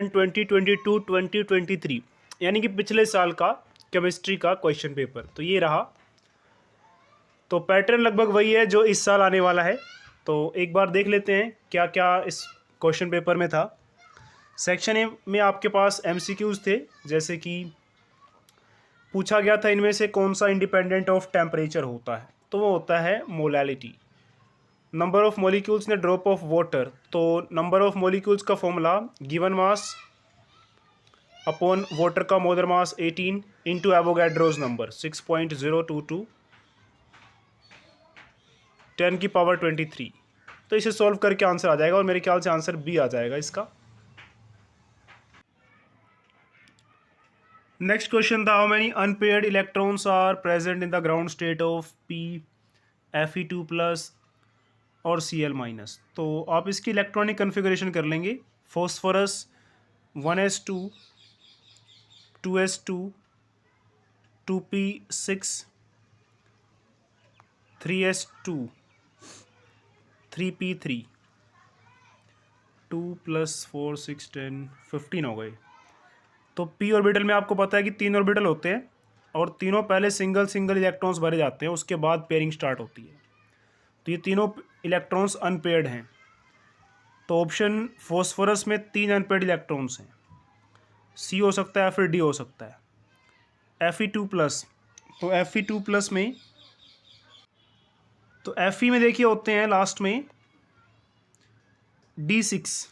2022-2023 यानी कि पिछले साल का केमिस्ट्री का क्वेश्चन पेपर तो ये रहा। तो पैटर्न लगभग वही है जो इस साल आने वाला है। तो एक बार देख लेते हैं क्या क्या इस क्वेश्चन पेपर में था। सेक्शन ए में आपके पास एमसीक्यूज थे, जैसे कि पूछा गया था इनमें से कौन सा इंडिपेंडेंट ऑफ टेम्परेचर होता है, तो वो होता है मोलैलिटी। नंबर ऑफ मॉलिक्यूल्स ने ड्रॉप ऑफ वाटर, तो नंबर ऑफ मॉलिक्यूल्स का formula given mass upon water का molar mass 18 into Avogadro's number 6.022 10 की पावर 23। तो इसे सॉल्व करके आंसर आ जाएगा और मेरे ख्याल से आंसर बी आ जाएगा इसका। नेक्स्ट क्वेश्चन था, how many unpaired electrons are present in the ground state of P Fe2 plus और Cl माइनस। तो आप इसकी इलेक्ट्रॉनिक कन्फिगरेशन कर लेंगे। Phosphorus 1s2 2s2 2p6 3s2 3p3 2 + 4 6 10 15 हो गए। तो पी ऑर्बिटल में आपको पता है कि 3 ऑर्बिटल होते हैं और तीनों पहले सिंगल सिंगल इलेक्ट्रॉन्स भरे जाते हैं, उसके बाद पेयरिंग स्टार्ट होती है। तो ये तीनों इलेक्ट्रॉन्स अनपेयर्ड हैं। तो ऑप्शन फॉस्फोरस में 3 अनपेयर्ड इलेक्ट्रॉन्स हैं, सी हो सकता है फिर डी हो सकता है। Fe2 प्लस, तो Fe2 प्लस में, तो Fe में देखिए होते हैं लास्ट में D6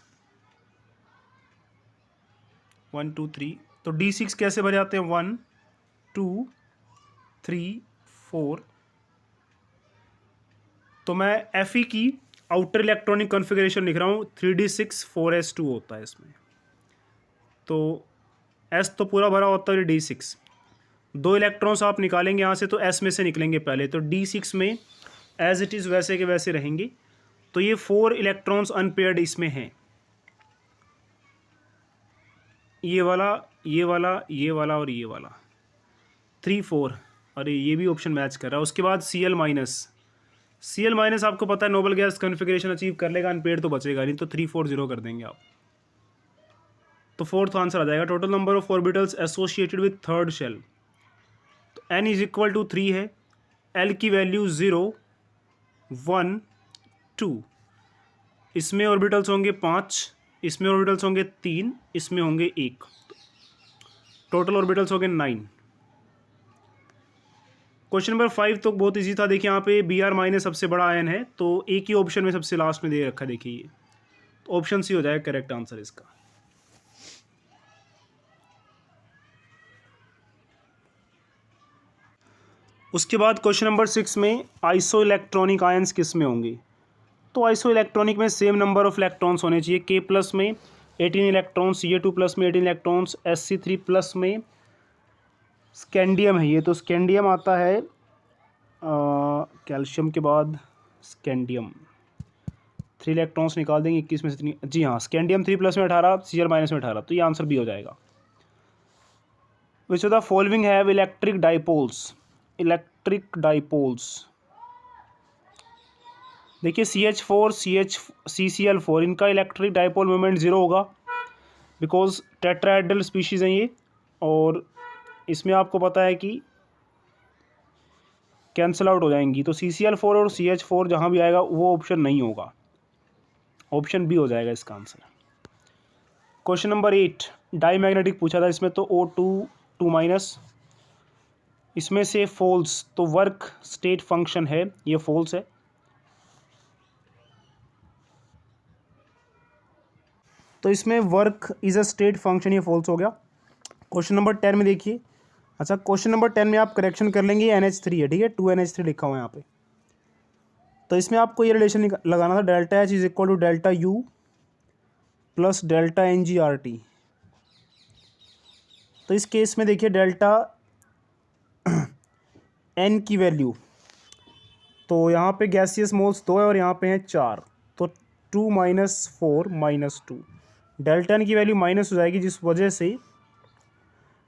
1 2 3। तो D6 कैसे भरे जाते हैं 1 2 3 4। तो मैं Fe की आउटर इलेक्ट्रॉनिक कॉन्फ़िगरेशन लिख रहा हूँ 3d6 4s2 होता है इसमें। तो S तो पूरा भरा होता है D6, 2 इलेक्ट्रॉन्स आप निकालेंगे यहाँ से तो S में से निकलेंगे पहले, तो D6 में एज इट इज़ वैसे के वैसे रहेंगे। तो ये 4 इलेक्ट्रॉन्स अनपेयर्ड इसमें हैं, ये वाला ये वाला ये वाला और ये वाला 3 4। अरे ये भी ऑप्शन मैच कर रहा है। उसके बाद Cl माइनस आपको पता है नोबल गैस कॉन्फ़िगरेशन अचीव कर लेगा, अनपेयर्ड तो बचेगा नहीं, तो 3 4 0 कर देंगे आप। तो फोर्थ आंसर आ जाएगा। Total number of orbitals associated with third shell, तो n = 3 है, L की वैल्यू 0 1 2। इसमें ऑर्बिटल्स होंगे 5, इसमें ऑर्बिटल्स होंगे 3, इसमें होंगे 1, टोटल ऑर्बिटल्स होंगे 9। क्वेश्चन नंबर 5 तो बहुत इजी था। देखिए यहाँ पे Br माइनस सबसे बड़ा आयन है, तो एक ही ऑप्शन में सबसे लास्ट में दे रखा है, देखिए ये, तो ऑप्शन सी हो जाएगा करेक्ट आंसर इसका। उसके बाद क्वेश्चन नंबर 6 में आइसो इलेक्ट्रॉनिक आयंस किस में होंगे। तो आइसो इलेक्ट्रॉनिक में सेम नंबर ऑफ इलेक्ट्रॉन्स होने चाहिए। K प्लस में 18 इलेक्ट्रॉन्स, Ca2 प्लस में 18 इलेक्ट्रॉन्स, Sc3 प्लस में स्कैंडियम है ये, तो स्कैंडियम आता है कैल्शियम के बाद स्कैंडियम, 3 इलेक्ट्रॉन्स निकाल देंगे 21 में से 3। जी हाँ, स्कैंडियम 3 प्लस में 18, Cl माइनस में 18, तो ये आंसर भी हो जाएगा। Which of the following have electric dipoles. देखिए CH4 CCl4 इनका इलेक्ट्रिक डाइपोल मोमेंट 0 होगा, बिकॉज टेट्राहेड्रल स्पीशीज़ हैं ये, और इसमें आपको पता है कि कैंसिल आउट हो जाएंगी। तो CCl4 और CH4 जहाँ भी आएगा वो ऑप्शन नहीं होगा, ऑप्शन बी हो जाएगा इसका आंसर। क्वेश्चन नंबर 8 डाईमैग्नेटिक पूछा था इसमें, तो O2 2-, इसमें से फॉल्स, तो वर्क स्टेट फंक्शन है, ये फॉल्स है। तो इसमें work is a state function, ये फॉल्स हो गया। क्वेश्चन नंबर 10 में देखिए, अच्छा क्वेश्चन नंबर 10 में आप करेक्शन कर लेंगे, NH3 है, ठीक है, 2NH3 लिखा हुआ है यहाँ पे। तो इसमें आपको ये रिलेशन लगाना था, delta H is equal to delta U plus delta NgRT। तो इस केस में देखिए डेल्टा N की वैल्यू, तो यहाँ पे गैसियस मोल्स 2 है और यहाँ पे हैं 4, तो 2 - 4 - 2, डेल्टा N की वैल्यू माइनस हो जाएगी, जिस वजह से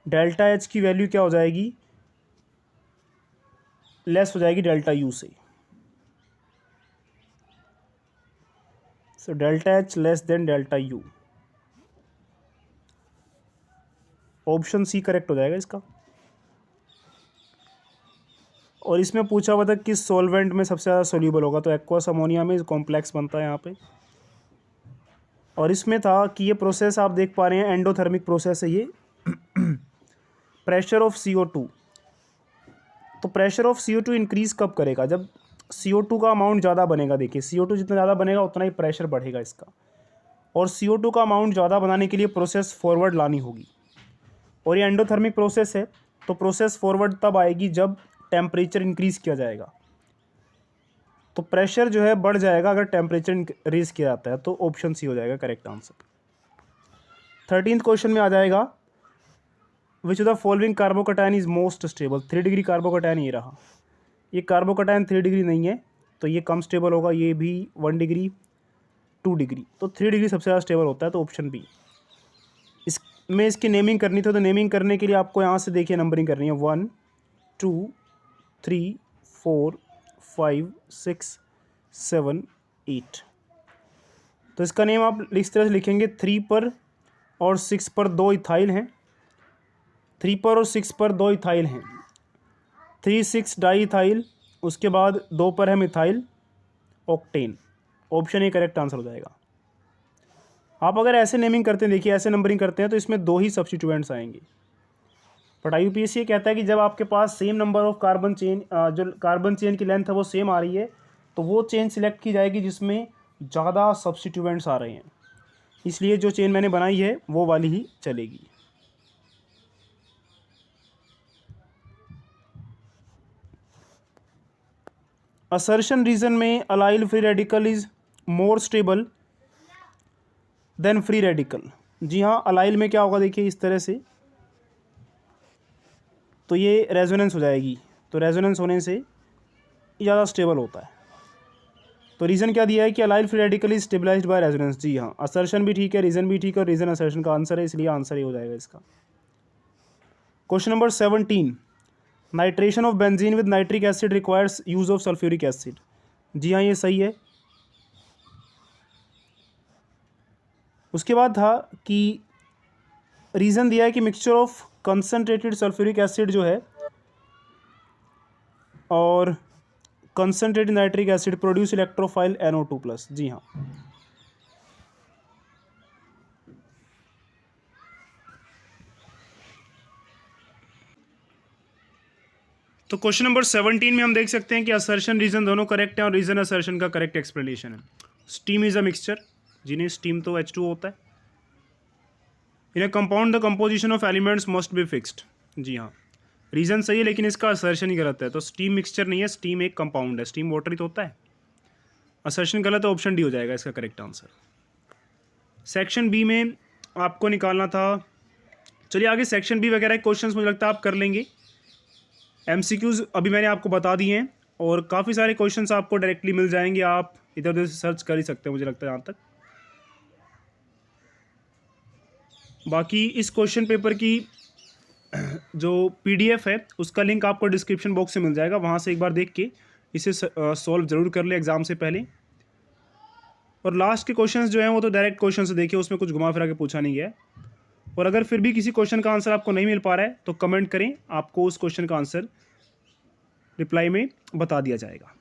डेल्टा H की वैल्यू क्या हो जाएगी, लेस हो जाएगी डेल्टा U से। So delta H less than delta U। Option C correct हो जाएगा इसका। और इसमें पूछा हुआ था किस सॉल्वेंट में सबसे ज़्यादा सोल्यूबल होगा, तो एक्वस अमोनिया में कॉम्प्लेक्स बनता है यहाँ पे। और इसमें था कि ये प्रोसेस आप देख पा रहे हैं एंडोथर्मिक प्रोसेस है ये। प्रेशर ऑफ CO2, तो प्रेशर ऑफ CO2 इंक्रीज़ कब करेगा, जब CO2 का अमाउंट ज़्यादा बनेगा। देखिए CO2 जितना ज़्यादा बनेगा उतना ही प्रेशर बढ़ेगा इसका, और CO2 का अमाउंट ज़्यादा बनाने के लिए प्रोसेस फॉरवर्ड लानी होगी। और ये एंडोथर्मिक प्रोसेस है, तो प्रोसेस फॉरवर्ड तब आएगी जब टेम्परेचर इंक्रीज़ किया जाएगा। तो प्रेशर जो है बढ़ जाएगा अगर टेम्परेचर इंक्रीज़ किया जाता है, तो ऑप्शन सी हो जाएगा करेक्ट आंसर। 13th क्वेश्चन में आ जाएगा which of the following carbocation is most stable. 3 degree carbocation ये रहा। ये कार्बोकटायन 3 डिग्री नहीं है, तो ये कम स्टेबल होगा। ये भी 1 डिग्री 2 डिग्री, तो 3 डिग्री सबसे ज़्यादा स्टेबल होता है, तो ऑप्शन बी। इसमें इसकी नेमिंग करनी थी, तो नेमिंग करने के लिए आपको यहाँ से देखिए नंबरिंग करनी है 1 2 3 4 5 6 7 8। तो इसका नेम आप इस तरह से लिखेंगे, 3 पर और 6 पर 2 इथाइल हैं, 3 पर और 6 पर 2 इथाइल हैं, 3,6 डाई इथाइल, उसके बाद 2 पर है methyl octane. Option A correct answer हो जाएगा। आप अगर ऐसे नेमिंग करते हैं, देखिए ऐसे नंबरिंग करते हैं, तो इसमें 2 ही सब्स्टिट्यूएंट्स आएंगे। बट IUPAC ये कहता है कि जब आपके पास same number of carbon chain, जो कार्बन चेन की लेंथ है वो सेम आ रही है, तो वो चेन सिलेक्ट की जाएगी जिसमें ज़्यादा सब्स्टिट्यूएंट्स आ रहे हैं। इसलिए जो चेन मैंने बनाई है वो वाली ही चलेगी। असर्शन रीजन में allyl free radical is more stable than free radical. जी हाँ, अलाइल में क्या होगा, देखिए इस तरह से, तो ये रेजोनेंस हो जाएगी, तो रेजोनेंस होने से ज़्यादा स्टेबल होता है। तो रीज़न क्या दिया है कि allyl free radical is stabilized by resonance. जी हाँ, असर्शन भी ठीक है, रीज़न भी ठीक है, और रीज़न असर्शन का आंसर है, इसलिए आंसर ये हो जाएगा इसका। Question number 17, nitration of benzene with nitric acid requires use of sulphuric acid. जी हाँ, ये सही है। उसके बाद था कि रीज़न दिया है कि mixture of concentrated sulphuric acid जो है और concentrated nitric acid produce electrophile NO2+। जी हाँ। तो क्वेश्चन नंबर 17 में हम देख सकते हैं कि असर्शन रीजन दोनों करेक्ट हैं, और रीजन असर्शन का करेक्ट एक्सप्लेनेशन है। स्टीम इज अ मिक्सचर, जिन्हें स्टीम तो H2 होता है। In a compound the composition of elements must be fixed. जी हाँ, रीजन सही है लेकिन इसका असर्शन ही गलत है। तो स्टीम मिक्सचर नहीं है, स्टीम एक कंपाउंड है, स्टीम वाटर ही तो होता है। असर्शन गलत है, ऑप्शन डी हो जाएगा इसका करेक्ट आंसर। सेक्शन बी में आपको निकालना था, चलिए आगे सेक्शन बी वगैरह क्वेश्चंस मुझे लगता है आप कर लेंगे। MCQs अभी मैंने आपको बता दिए हैं, और काफ़ी सारे क्वेश्चंस आपको डायरेक्टली मिल जाएंगे, आप इधर उधर से सर्च कर ही सकते हैं मुझे लगता है यहाँ तक। बाकी इस क्वेश्चन पेपर की जो PDF है उसका लिंक आपको डिस्क्रिप्शन बॉक्स से मिल जाएगा, वहाँ से एक बार देख के इसे सॉल्व ज़रूर कर ले एग्ज़ाम से पहले। और लास्ट के क्वेश्चंस जो हैं वो तो डायरेक्ट क्वेश्चन से देखिए, उसमें कुछ घुमा फिरा के पूछा नहीं गया है। और अगर फिर भी किसी क्वेश्चन का आंसर आपको नहीं मिल पा रहा है तो कमेंट करें, आपको उस क्वेश्चन का आंसर रिप्लाई में बता दिया जाएगा।